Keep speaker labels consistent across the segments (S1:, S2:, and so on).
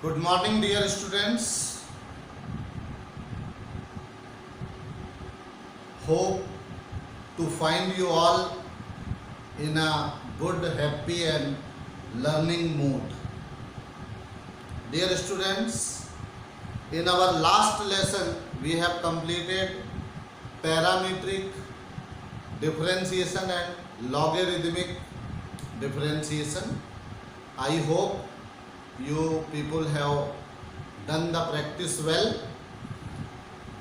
S1: Good morning, dear students. Hope to find you all in a good, happy, and learning mood. Dear students, in our last lesson, we have completed parametric differentiation and logarithmic differentiation. I hope you people have done the practice well.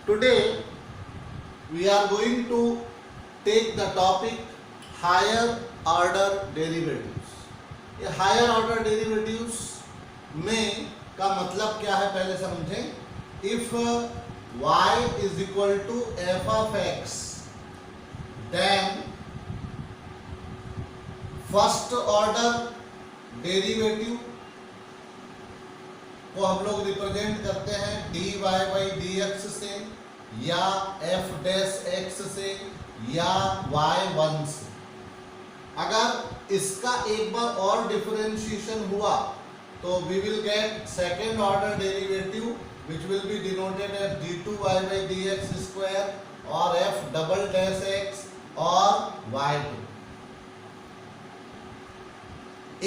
S1: Today we are going to take the topic higher order derivatives. ये higher order derivatives में का मतलब क्या है पहले समझें. If y is equal to f of x, then first order derivative को हम लोग रिप्रेजेंट करते हैं dy by dx से या f डैश x से या y1 से. अगर इसका एक बार और डिफरेंशिएशन हुआ तो we will get second order derivative which will be denoted as d2y by dx square और f डबल डैश x और y2.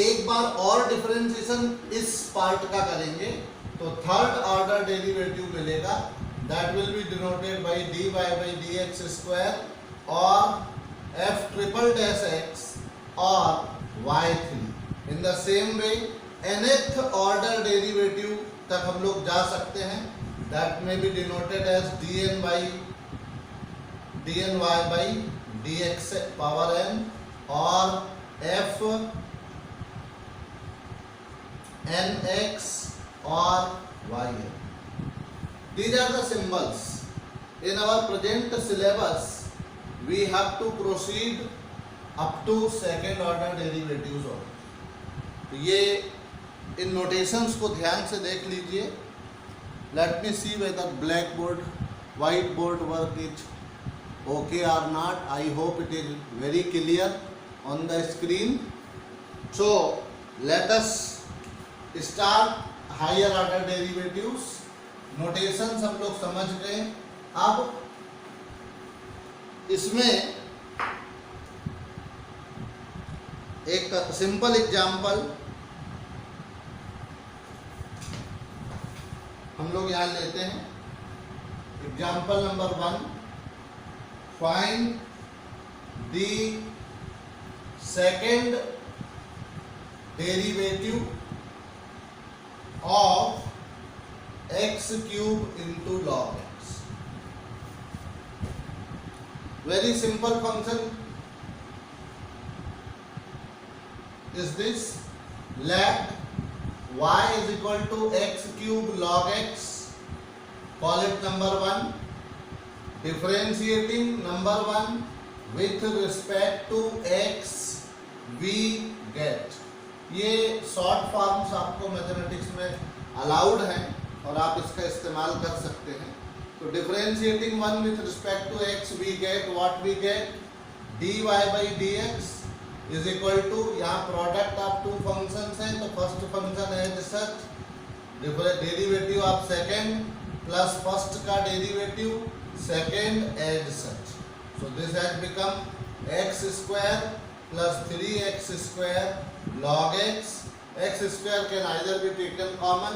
S1: एक बार और डिफरेंशिएशन इस पार्ट का करेंगे तो थर्ड ऑर्डर डेरिवेटिव मिलेगा. That will be denoted by dy by dx square और f ट्रिपल डैश x और y3. In the same way nth order derivative तक हम लोग जा सकते हैं. That may be denoted as dny by dx power n और f nx or yn. These are the symbols. In our present syllabus, we have to proceed up to second order derivatives. तो ये इन notations को ध्यान से देख लीजिए. Let me see whether blackboard, whiteboard work is okay or not. I hope it is very clear on the screen. So let us start higher order derivatives. Notations हम लोग समझ गए. अब इसमें एक सिंपल एग्जांपल हम लोग यहां लेते हैं. Example number 1. Find the second derivative of x cube into log x. Very simple function is this. Let y is equal to x cube log x. Call it number 1. Differentiating number 1 with respect to x we get. ये short forms आपको mathematics में allowed हैं और आप इसका इस्तेमाल कर सकते हैं. तो differentiating one with respect to x we get what we get dy by dx is equal to, यहाँ प्रोडक्ट ऑफ टू फंक्शंस हैं तो first function as such derivative of second plus first का derivative second as such. So this has become x square plus 3x square log x. X square can either be taken common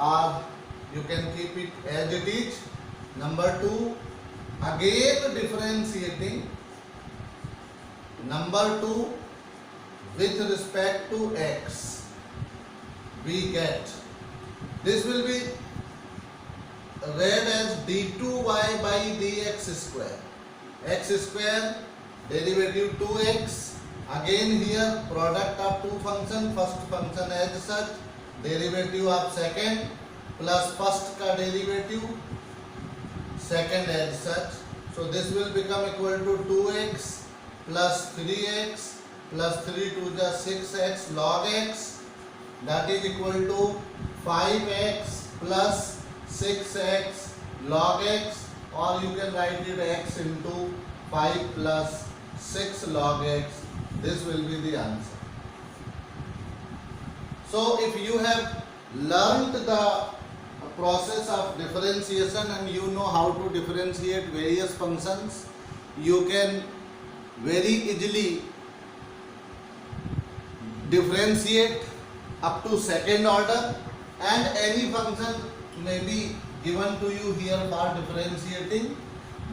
S1: or you can keep it as it is. Number 2, again differentiating number 2 with respect to x we get, this will be read as d2y by dx square. X square derivative 2x. Again here product of two function, first function as such, derivative of second plus first ka derivative second as such. So this will become equal to 2x plus 3x plus 3 to the 6x log x. That is equal to 5x plus 6x log x, or you can write it x into 5 plus 6 log x. This will be the answer. So if you have learned the process of differentiation and you know how to differentiate various functions, you can very easily differentiate up to second order, and any function may be given to you here for differentiating,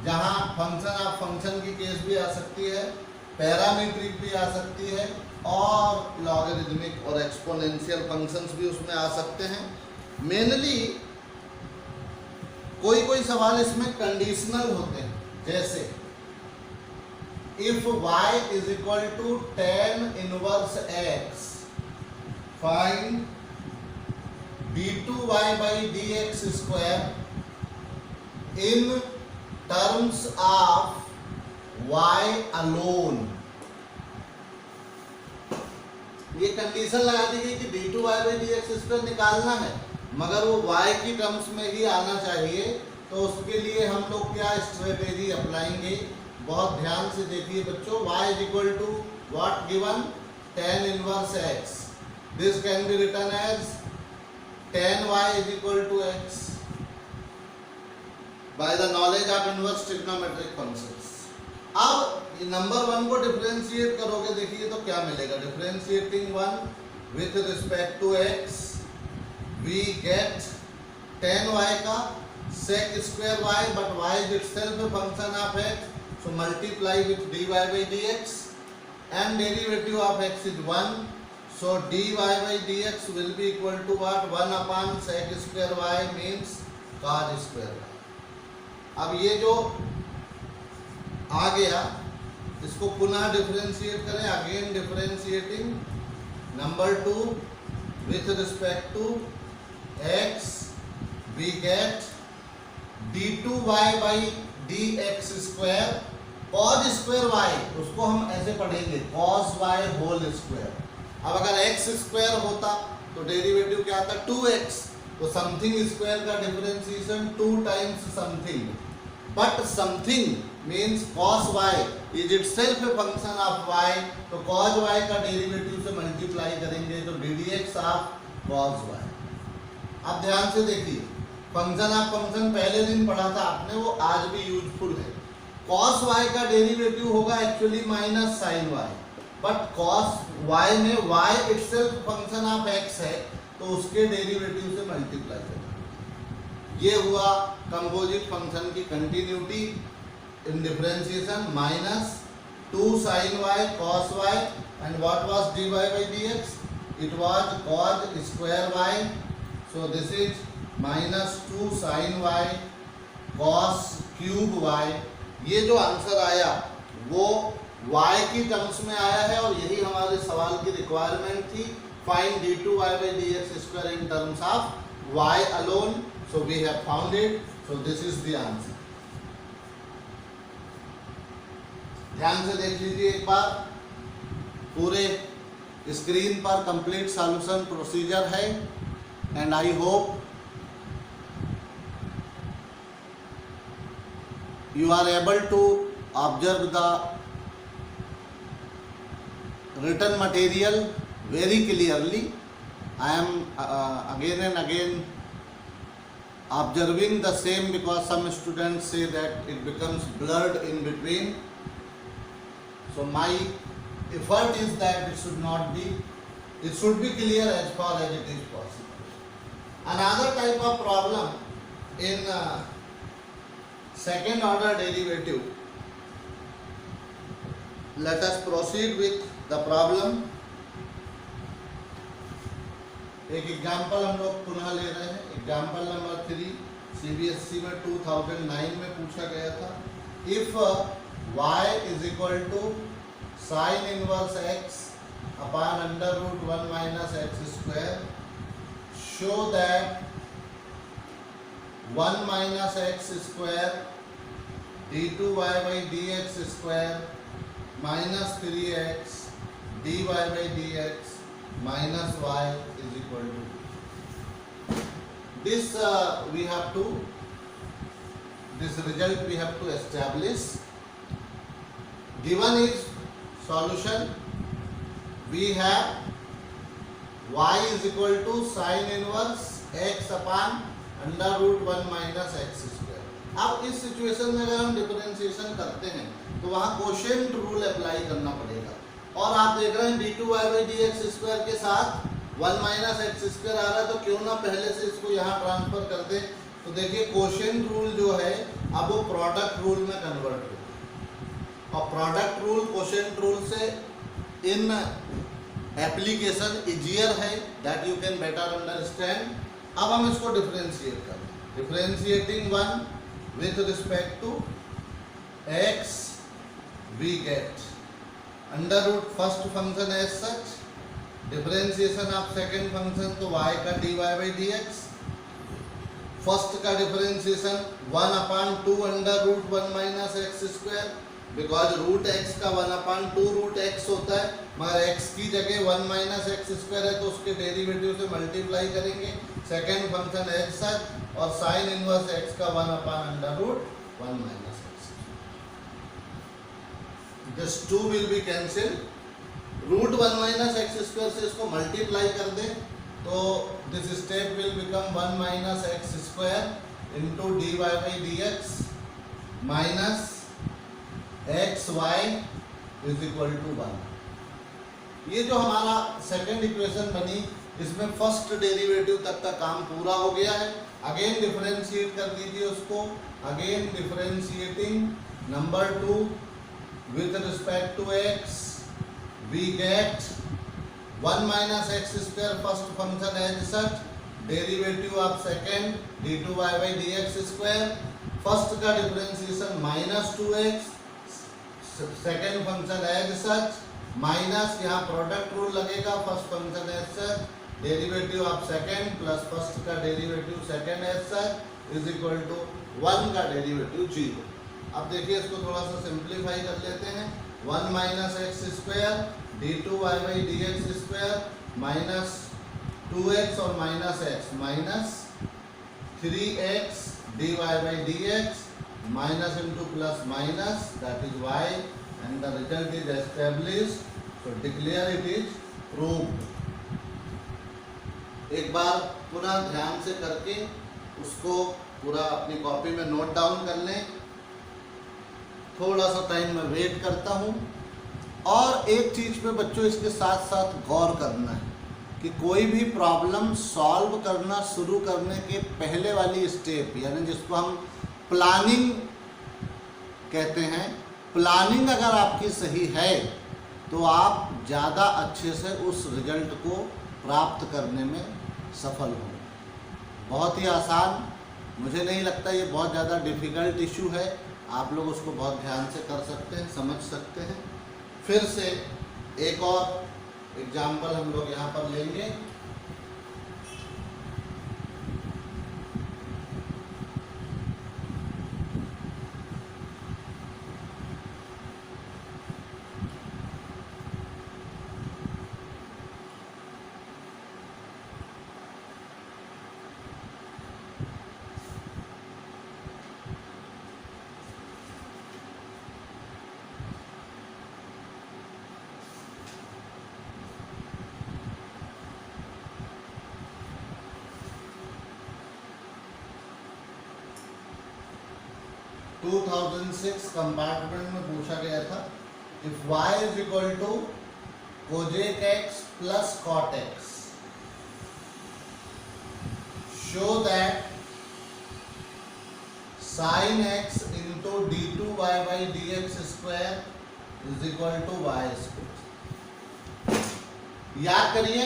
S1: जहाँ function आप function की case भी आ सकती है, parametric भी आ सकती है, और लॉगरिथमिक और एक्सपोनेंशियल फंक्शंस भी उसमें आ सकते हैं। मेनली कोई कोई सवाल इसमें कंडीशनल होते हैं, जैसे if y is equal to tan inverse x, find d2y by dx square in terms of y alone. ये कंडीशन लगा दी गई कि d2y by dx स्क्वायर निकालना है, मगर वो y की टर्म्स में ही आना चाहिए। तो उसके लिए हम लोग क्या स्ट्रेटेजी अपनाएंगे, बहुत ध्यान से देखिए बच्चों। y is equal to what given, tan inverse x, this can be written as tan y is equal to x by the knowledge of inverse trigonometric functions. अब नंबर वन को डिफरेंशिएट करोगे, देखिए तो क्या मिलेगा। Differentiating one with respect to x we get tan y का sec square y, but y is itself a function of x, so multiply with dy by dx, and derivative of x is 1, so dy by dx will be equal to what, 1 upon sec square y means cos square y। अब ये जो आ गया इसको पुनः differentiate करें, again differentiating number two with respect to x we get d2y by dx square cos square y, उसको हम ऐसे पढ़ेंगे cos y होल स्क्वायर। अब अगर x स्क्वायर होता तो डेरिवेटिव क्या आता, 2x, तो समथिंग स्क्वायर का differentiation 2 times something, but something means cos y is itself a function of y, तो cos y का डेरिवेटिव से मल्टीप्लाई करेंगे तो ddx ऑफ cos y। अब ध्यान से देखिए, फंक्शन ऑफ फंक्शन पहले दिन पढ़ा था आपने, वो आज भी यूजफुल है। cos y का डेरिवेटिव होगा actually minus sin y, but cos y में y itself function of x है, तो उसके डेरिवेटिव से मल्टीप्लाई करेंगे। ये हुआ कंपोजिट फंक्शन की continuity in differentiation, minus 2 sin y cos y, and what was dy by dx, it was cos square y, so this is minus 2 sin y cos cube y। ये जो answer आया वो y की terms में आया है, और यही हमारे सवाल की रिक्वायरमेंट थी, find d2y by dx square in terms of y alone, so we have found it, so this is the answer। ध्यान से देख लीजिए एक बार, पूरे स्क्रीन पर कंप्लीट सॉल्यूशन प्रोसीजर है, and I hope you are able to observe the written material very clearly. I am again and again observing the same because some students say that it becomes blurred in between. So my effort is that it should not be, it should be clear as far as it is possible. Another type of problem in second order derivative. Let us proceed with the problem. एक example हम लोग पुनः ले रहे हैं, example number 3, CBSE में 2009 में पूछा गया था। If y is equal to sine inverse x upon under root 1 minus x square, show that 1 minus x square d2y by dx square minus 3x dy by dx minus y is equal to this we have to, this result we have to establish. Given is solution, we have y is equal to sine inverse x upon under root 1 minus x square. अब इस situation में अगर हम differentiation करते हैं तो वहाँ quotient rule apply करना पड़ेगा, और आप देख रहे हैं d2y/dx स्क्वायर के साथ 1 माइनस एक्स स्क्वायर आ रहा है, तो क्यों ना पहले से इसको यहाँ ट्रांसफर कर दें। तो देखिए कोशेंट रूल जो है अब वो प्रोडक्ट रूल में कन्वर्ट हो, और प्रोडक्ट रूल कोशेंट रूल से इन एप्लीकेशन इजियर है, that you can better understand. अब हम इसको डिफरेंशिएट करें, differentiating 1 with respect to x we get under root first function as such, differentiation of second function तो y का dy/dx, first का differentiation 1/2 under root 1 minus x square, because root x का 1/2 root x होता है, मगर x की जगह 1 minus x square है तो उसके डेरिवेटिव से मल्टीप्लाई करेंगे, सेकेंड फंक्शन एज सच, और साइन इनवर्स x का 1/√1 minus x. This 2 will be cancel, root 1 minus x square से इसको मल्टीप्लाई कर दें तो this step will become 1 minus x square into dy/dx minus xy is equal to 1। ये जो हमारा सेकेंड इक्वेशन बनी इसमें फर्स्ट डेरिवेटिव तक का काम पूरा हो गया है। अगेन डिफरेंशिएट कर दीजिए उसको, again differentiating number 2 with respect to x we get 1 minus x square first function as such, derivative of second d2y/dx square, first का differentiation minus 2x, second function as such, minus यहाँ product rule लगेगा, first function as such, derivative of second plus first का derivative second as such is equal to 1 का derivative 0। अब देखिए इसको थोड़ा सा सिंप्लीफाई कर लेते हैं, 1 minus x square d2y/dx square minus 2x और minus x minus 3x dy/dx minus into plus minus, that is y, and the result is established, so declare it is proved। एक बार पुनः ध्यान से करके उसको पूरा अपनी कॉपी में नोट डाउन कर लें, थोड़ा सा टाइम में वेट करता हूँ। और एक चीज़ पे बच्चों इसके साथ साथ गौर करना है कि कोई भी प्रॉब्लम सॉल्व करना शुरू करने के पहले वाली स्टेप, यानी जिसको हम प्लानिंग कहते हैं, प्लानिंग अगर आपकी सही है तो आप ज़्यादा अच्छे से उस रिजल्ट को प्राप्त करने में सफल होंगे। बहुत ही आसान, मुझे नहीं लगता ये बहुत ज़्यादा डिफ़िकल्ट इशू है, आप लोग उसको बहुत ध्यान से कर सकते हैं, समझ सकते हैं। फिर से एक और एग्जाम्पल हम लोग यहाँ पर लेंगे। टू 2006 कंपार्टमेंट में पूछा गया था, if y is equal to cosec x plus cot x, show that sine x into d2y/dx square is equal to y square. याद करिए,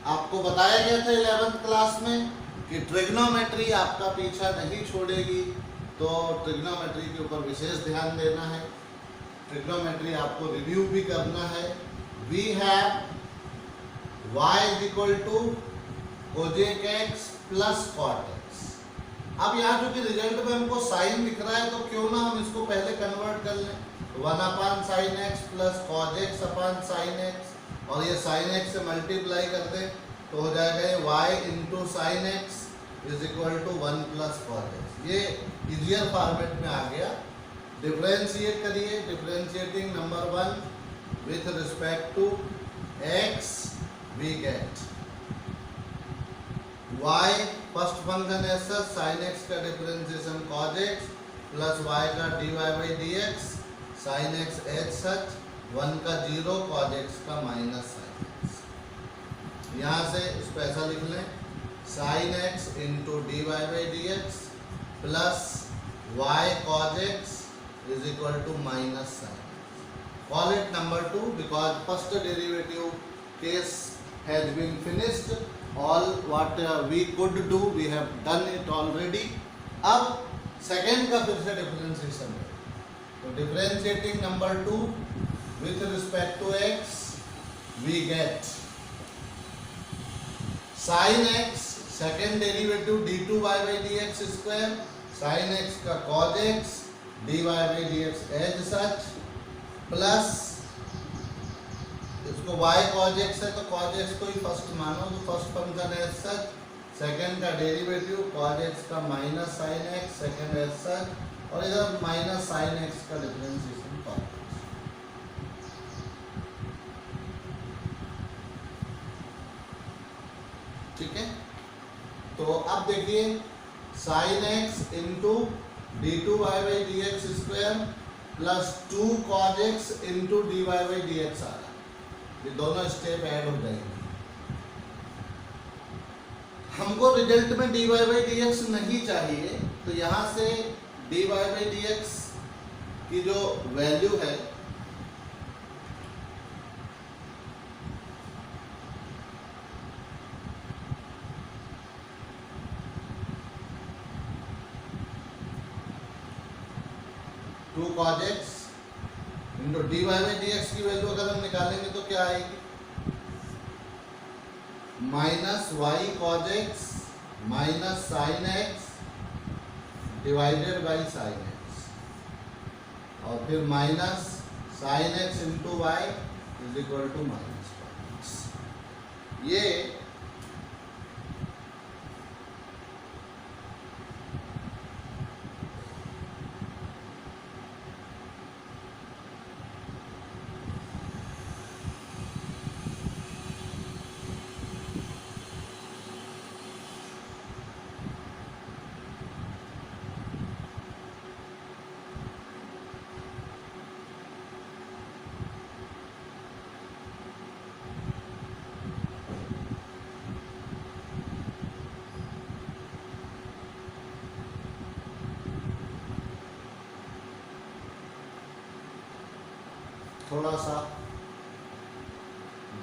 S1: आपको बताया गया था 11th क्लास में कि ट्रिग्नोमेट्री आपका पीछा नहीं छोड़ेगी, तो ट्रिग्नोमेट्री के ऊपर विशेष ध्यान देना है, ट्रिग्नोमेट्री आपको रिव्यू भी करना है। We have y is equal to cosec x plus cot x। अब यहाँ चूंकि रिजल्ट में हमको साइन दिख रहा है तो क्यों ना हम इसको पहले कन्वर्ट कर लें, 1/sin x plus cos x अपन sin x, और ये sin x से मल्टीप्लाई कर दें तो हो जाएगा ये y into sine x is equal to 1 plus cot x. ये इजियर फॉर्मेट में आ गया। डिफरेंशिएट करिए, differentiating number 1 with respect to x we get y first function है सर sin x का differentiation cos x plus y का dy by dx sin x h such 1 का 0 cos x का minus sin x। यहाँ से इसको ऐसा लिख लें sin x into dy by dx plus y cos x is equal to minus sin x। Call it number 2 because first derivative case has been finished। All what we could do we have done it already। अब second का फिर से differentiation है, तो differentiating number 2 with respect to x we get sin x second derivative d2y by dx square sin x का cos x dy by dx as such plus इसको y cos x है तो cos x को ही first मानो, तो first function है सच second का derivative cos x का माइनस sin x सेकेंड है सच और इधर माइनस sin x का डिफरेंशिएशन cos x। ठीक है, तो अब देखिए sin x into d2y by dx square plus 2 cos x into dy by dx आ रहा है, ये दोनों स्टेप ऐड हो जाएंगे। हमको रिजल्ट में dy by dx नहीं चाहिए, तो यहाँ से dy by dx की जो वैल्यू है two cos x into dy by dx की वैल्यू अगर हम निकालेंगे तो क्या आएगी minus y cos x minus sin x divided by sin x और फिर minus sin x into y is equal to minus x। ये थोड़ा सा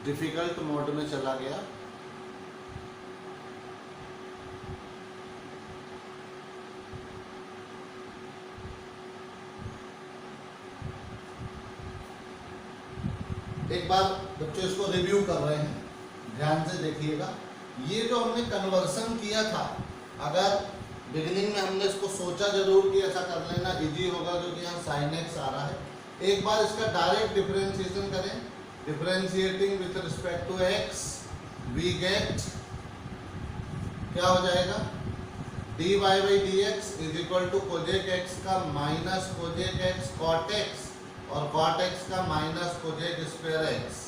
S1: डिफिकल्ट मोड में चला गया। एक बार बच्चों इसको रिव्यू कर रहे हैं, ध्यान से देखिएगा। ये जो हमने कन्वर्सन किया था, अगर बिगिनिंग में हमने इसको सोचा जरूर कि ऐसा कर लेना इजी होगा क्योंकि यहाँ sin x आ रहा है। एक बार इसका डायरेक्ट डिफरेंशिएशन करें, differentiating with respect to x we get क्या हो जाएगा dy by dx is equal to cosec x का minus cosec x cot x और cot x का माइनस कोजेक स्क्वायर x।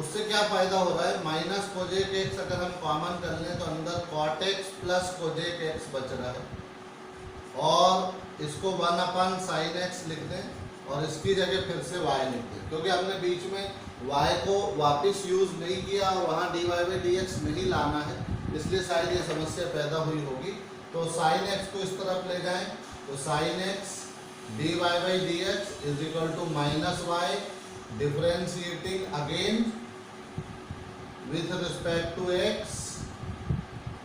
S1: उससे क्या फायदा हो रहा है, माइनस कोजेक x अगर हम कॉमन कर लें तो अंदर cot x plus Kozak x बच रहा है और इसको 1 अपन sin x लिख दें और इसकी जगह फिर से y लिख दें, क्योंकि हमने बीच में y को वापस यूज नहीं किया और वहाँ dy by dx नहीं लाना है, इसलिए शायद ये समस्या पैदा हुई होगी। तो sin x को इस तरफ ले जाएं तो sin x dy by dx is equal to minus y differentiating again with respect to x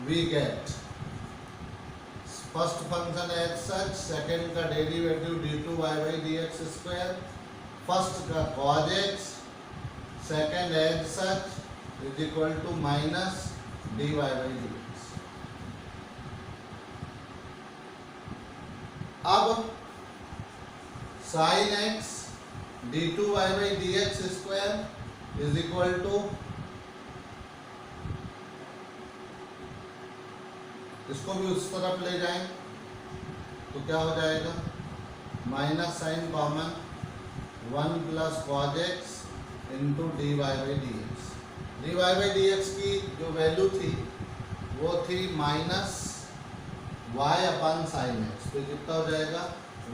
S1: we get first function as such, second का derivative d2y by dx square, first का cos x, second as such is equal to minus dy by dx। अब sin x d2y by dx square is equal to, इसको भी उस तरफ ले जाएं तो क्या हो जाएगा minus sine common 1 plus cos x into dy by dx। dy by dx की जो वैल्यू थी वो थी minus y upon sine x, तो कितना हो जाएगा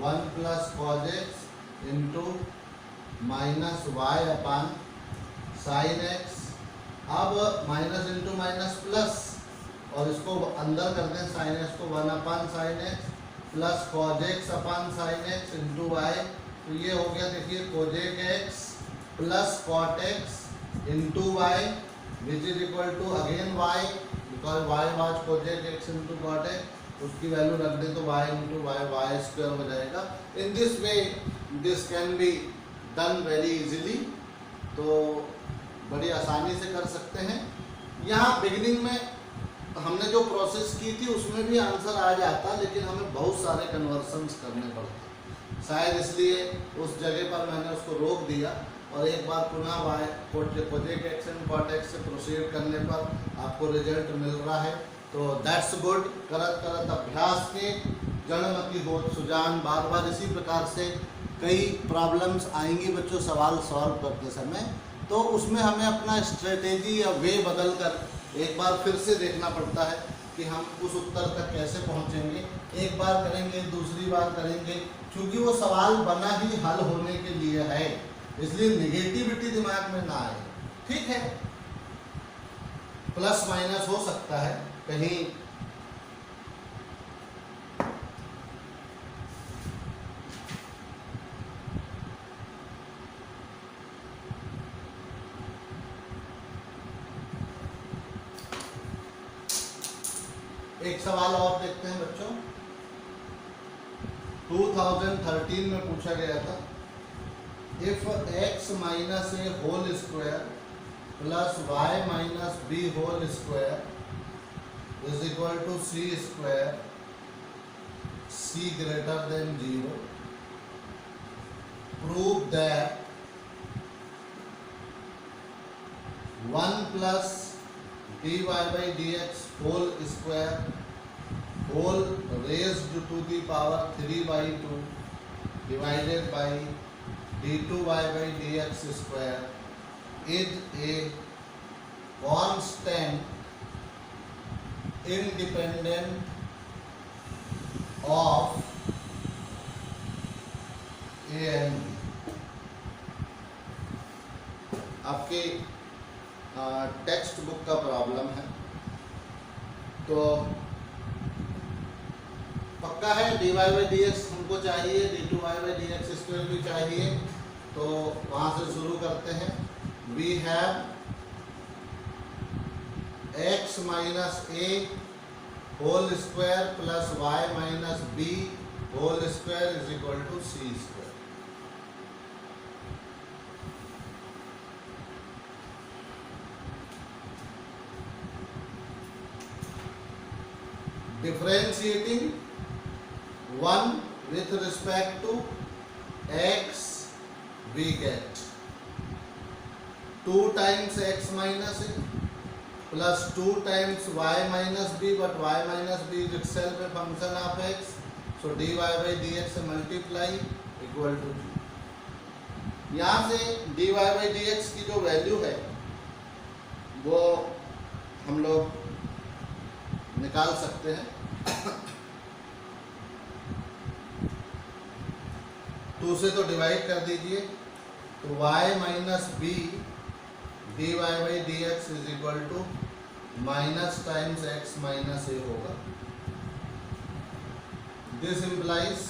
S1: 1 plus cos x into minus y upon sine x. अब माइनस इंटू माइनस प्लस, और इसको अंदर कर दें साइन एक्स को 1 upon sine x plus cos x upon sine x into y. तो ये हो गया, देखिए cosec x plus cot x into y which is equal to again y, because y was Kozak x into cot x, उसकी value रख दें तो y into y, y square हो जाएगा। In this way this can be done very easily, तो बड़ी आसानी से कर सकते हैं। यहाँ बिगिनिंग में हमने जो प्रोसेस की थी उसमें भी आंसर आ जाता, लेकिन हमें बहुत सारे कन्वर्सन्स करने पड़ते, शायद इसलिए उस जगह पर मैंने उसको रोक दिया और एक बार पुनः y cosec x and cot x से प्रोसीड करने पर आपको रिजल्ट मिल रहा है, तो दैट्स गुड। करत करत अभ्यास के जड़मति होत सुजान, बार बार इसी प्रकार से कई प्रॉब्लम्स आएंगी बच्चों सवाल सॉल्व करते समय, तो उसमें हमें अपना स्ट्रेटेजी या वे बदल कर एक बार फिर से देखना पड़ता है कि हम उस उत्तर तक कैसे पहुंचेंगे। एक बार करेंगे, दूसरी बार करेंगे, क्योंकि वो सवाल बना ही हल होने के लिए है, इसलिए निगेटिविटी दिमाग में ना आए। ठीक है, प्लस माइनस हो सकता है कहीं, एक सवाल और देखते हैं बच्चों। 2013 में पूछा गया था, if x minus a whole square plus y minus b whole square is equal to c square, c greater than 0, prove that 1 plus dy by dx whole square whole raised to the power 3 by 2 divided by d2y by dx square is a constant independent of a and b। आपके text book का problem है, तो पक्का है dy by d x हमको चाहिए, d2y by d x square भी चाहिए, तो वहाँ से शुरू करते हैं। We have x minus a whole square plus y minus b whole square is equal to c square. Differentiating 1 with respect to x, we get 2 times x minus a plus 2 times y minus b, but y minus b is itself a function of x, so dy by dx से multiply equal to 0। यहाँ से dy by dx की जो value है वो हम लोग निकाल सकते हैं। 2 से तो डिवाइड कर दीजिए, तो y minus b dy by d x is equal to minus times x minus a होगा। This implies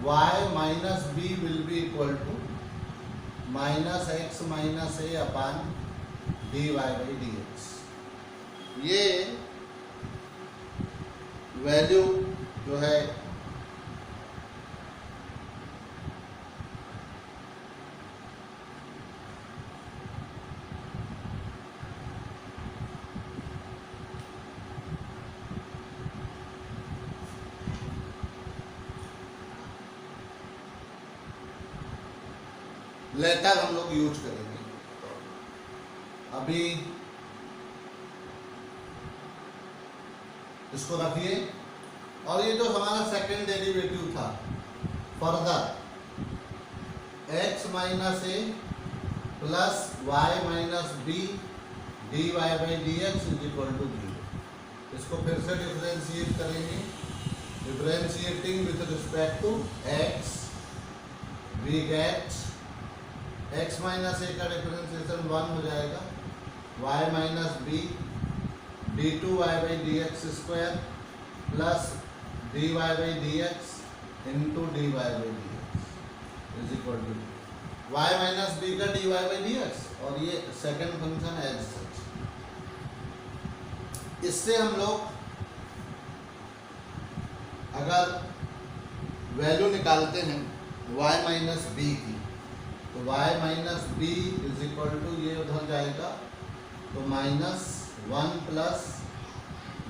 S1: y minus b will be equal to minus x minus a upon dy by d x. ये value जो है letter हम लोग use करेंगे। अभी इसको रखिए, और ये जो हमारा सेकंड डेरिवेटिव था further x minus a plus y minus b d y by d x is equal to 0। इसको फिर से डिफरेंशिएट करेंगे, differentiating with respect to x we get x minus a का डिफरेंशिएशन 1 हो जाएगा, y minus b d two y by d x square plus d y by d x into d y by d x is equal to Y minus b का d y by d x, और ये second function as सच। इससे हम लोग अगर value निकालते हैं y minus b की, तो y minus b is equal to ये उधर जाएगा तो minus 1 plus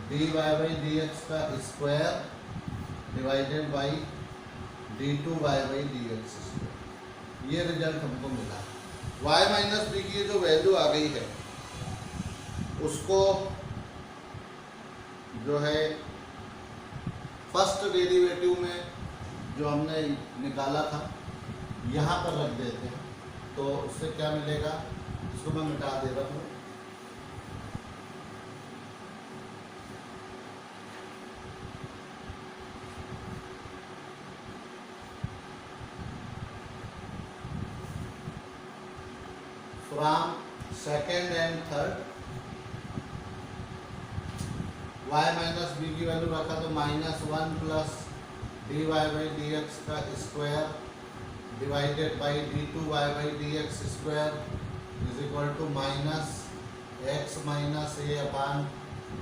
S1: d y by d x का square divided by d two y by d x square, ये रिजल्ट हमको मिला। y माइनस बी की जो वैल्यू आ गई है उसको जो है फर्स्ट डेरिवेटिव में जो हमने निकाला था यहाँ पर रख देते हैं, तो उससे क्या मिलेगा, इसको मैं मिटा दे रहा हूँ। From second and third y minus b की वैल्यू रखा तो minus 1 plus d y by d x का square divided by d two y by d x square is equal to minus x minus a upon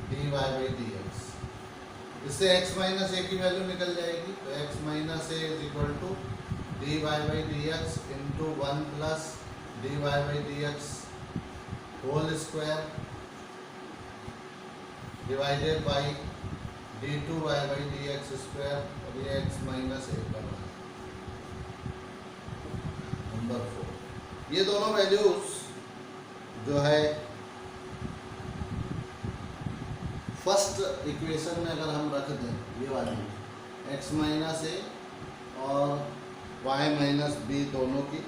S1: d y by d x. इससे x minus a की value निकल जाएगी, तो x minus a is equal to d y by d x into 1 plus d y by d x whole square divided by d two y by d x square, और ये x minus a का number 4। ये दोनों values जो है first equation में अगर हम रख दें ये वाली x माइनस ए और y माइनस बी दोनों की,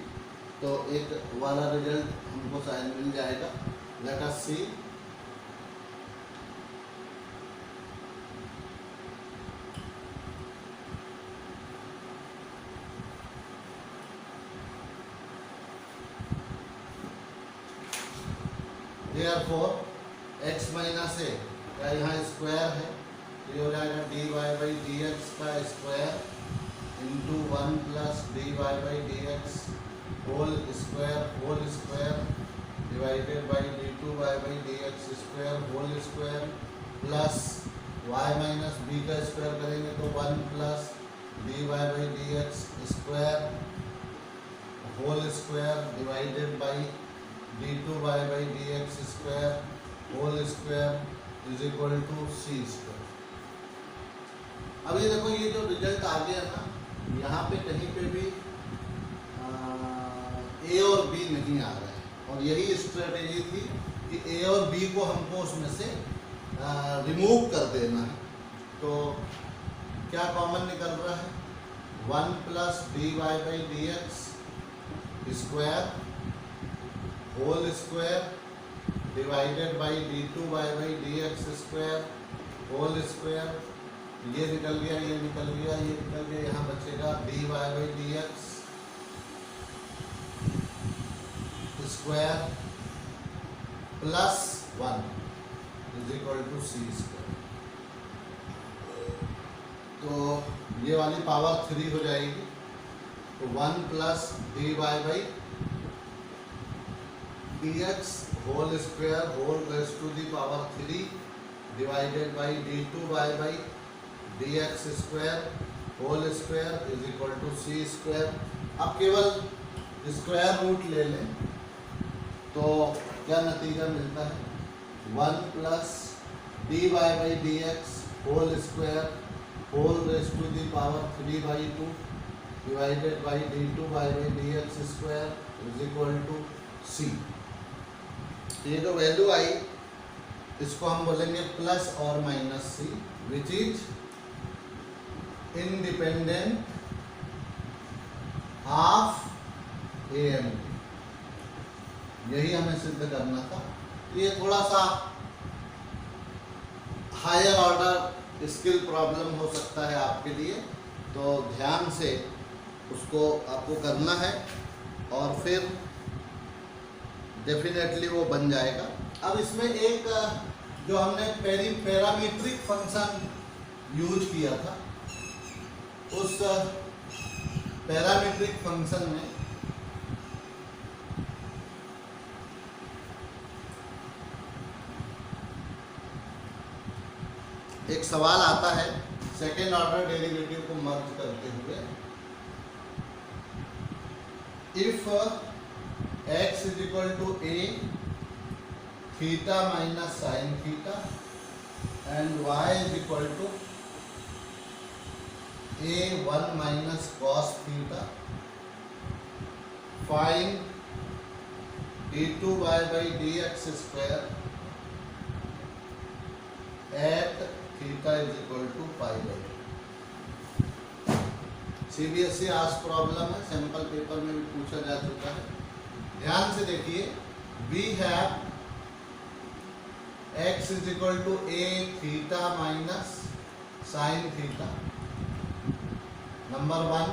S1: तो एक वाला रिजल्ट हमको शायद मिल जाएगा। Let us see, therefore x minus a का यहाँ स्क्वायर है, तो ये हो जाएगा d y by d x का square into 1 plus d y by d x whole square divided by d two y by d x square whole square plus y minus b का square करेंगे तो 1 plus d y by d x square whole square divided by d two y by d x square whole square is equal to c square. अब ये देखो, ये जो result आ गया ना, यहाँ पे कहीं पे भी ए और बी नहीं आ रहे हैं, और यही स्ट्रेटेजी थी कि ए और बी को हमको उसमें से रिमूव कर देना है। तो क्या कॉमन निकल रहा है, 1 plus d y by d x square whole square divided by d two y by d x square whole square, ये निकल गया, ये निकल गया, ये निकल गया, यहाँ बचेगा d y by d x square plus 1 is equal to c square. तो ये वाली पावर 3 हो जाएगी, तो 1 plus d y by d x whole square whole raise to the power 3 divided by d two y by d x square whole square is equal to c square. अब केवल square root ले लें तो क्या नतीजा मिलता है, 1 plus d y by d x whole square whole raise to the power 3 by 2 divided by d two y by d x square is equal to c. ये जो वैल्यू आई इसको हम बोलेंगे प्लस और minus c, which is independent of a and b. यही हमें सिद्ध करना था। ये थोड़ा सा हायर ऑर्डर स्किल प्रॉब्लम हो सकता है आपके लिए, तो ध्यान से उसको आपको करना है और फिर डेफिनेटली वो बन जाएगा। अब इसमें एक जो हमने पैरामीट्रिक फंक्शन यूज किया था, उस पैरामीट्रिक फंक्शन में एक सवाल आता है सेकेंड ऑर्डर डेरिवेटिव को मर्ज करते हुए, if x is equal to a theta minus sine theta and y is equal to a1 minus cos theta, find d2y by dx square at theta is equal to pi by. CBSE आज problem है, sample paper में भी पूछा जा चुका है। ध्यान से देखिए, we have x is equal to a theta minus sine theta, number 1,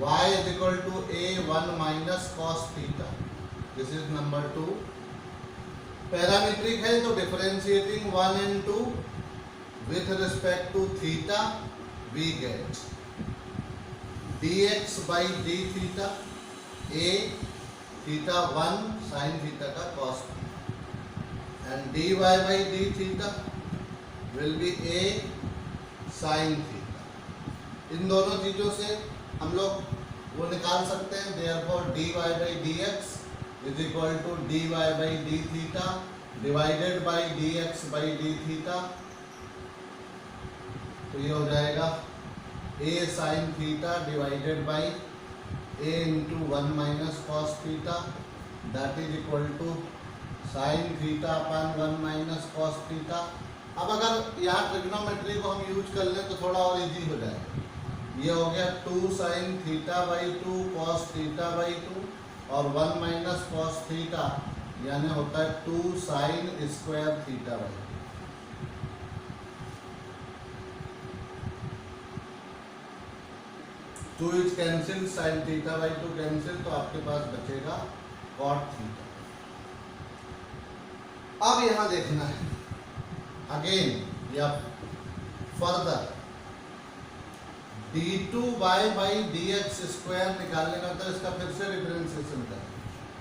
S1: y is equal to a1 minus cos theta, this is number 2। Parametric है तो differentiating 1 and 2 with respect to theta we get dx by d theta a theta 1 sin theta का cos and dy by d theta will be a sin theta। इन दोनों चीजों से हम लोग वो निकाल सकते हैं, therefore dy by dx is equal to dy by d theta divided by dx by d theta, तो ये हो जाएगा a sin theta divided by a into 1 minus cos theta, that is equal to sine theta upon 1 minus cos theta. अब अगर यहाँ trigonometry को हम use कर लें तो थोड़ा और इजी हो जाएगा। ये हो गया 2 sine theta by 2 cos theta by 2 और 1 माइनस कॉस थीटा यानी होता है 2 sine square theta by 2 is cancel, sine theta by 2 cancel, तो आपके पास बचेगा कॉट थीटा। अब यहां देखना है अगेन या further d2y by dx square निकालने का, तो इसका फिर से डिफरेंशिएशन करें,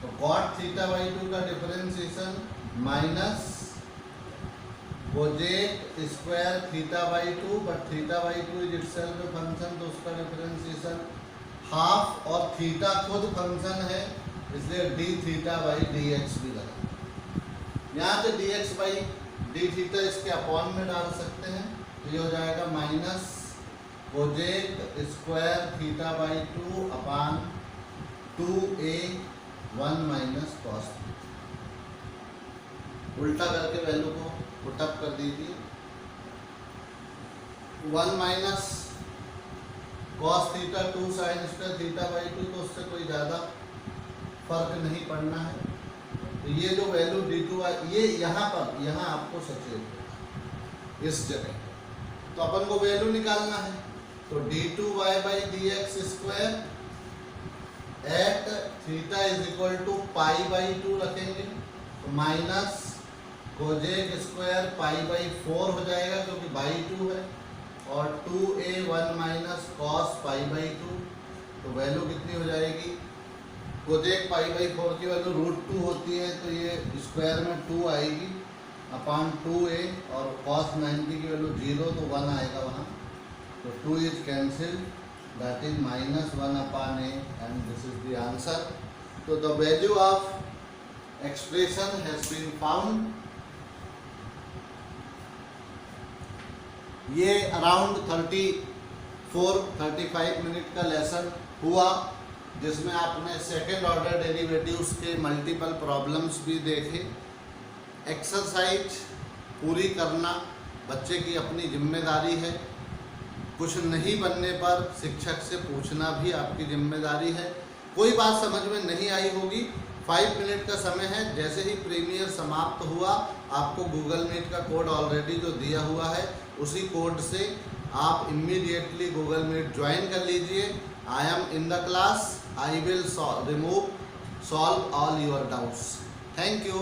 S1: तो कॉट थीटा बाई 2 का differentiation minus cosec square theta by 2, but theta by 2 is itself a function, तो उसका डिफरेंशिएशन हाफ, और थीटा खुद फंक्शन है इसलिए D theta by d x भी लगा। यहाँ से D x by D theta इसके अपॉन में डाल सकते हैं, तो ये हो जाएगा minus cosec square theta by 2 upon 2a1 minus cos, उल्टा करके वैल्यू को पुटअप कर दीजिए। 1 minus cos theta 2 sine square theta by 2, तो उससे कोई ज़्यादा फर्क नहीं पड़ना है। तो ये जो वैल्यू d2 ये यहाँ पर आपको सचेत इस जगह, तो अपन को वैल्यू निकालना है, तो d2y by d x square at theta is equal to pi by 2 रखेंगे, तो minus cosec square pi by 4 हो जाएगा क्योंकि बाई 2 है, और 2a1 minus cos pi by 2, तो वैल्यू कितनी हो जाएगी, कोजेक पाई बाई 4 की वैल्यू √2 होती है, तो ये स्क्वायर में 2 आएगी अपान 2a, और कॉस 90 की वैल्यू 0, तो 1 आएगा वहाँ, तो 2 is cancel, that is minus 1 upon a, and this is the answer. तो the value of expression has been found. ये अराउंड 34-35 मिनट का लेसन हुआ, जिसमें आपने सेकेंड ऑर्डर डेरिवेटिव्स के मल्टीपल प्रॉब्लम्स भी देखे। एक्सरसाइज पूरी करना बच्चे की अपनी जिम्मेदारी है, कुछ नहीं बनने पर शिक्षक से पूछना भी आपकी जिम्मेदारी है। कोई बात समझ में नहीं आई होगी 5 मिनट का समय है। जैसे ही प्रीमियर समाप्त हुआ आपको गूगल मीट का कोड ऑलरेडी जो दिया हुआ है उसी कोड से आप इमीडिएटली गूगल मीट ज्वाइन कर लीजिए। I am in the class, I will solve all your doubts. Thank you.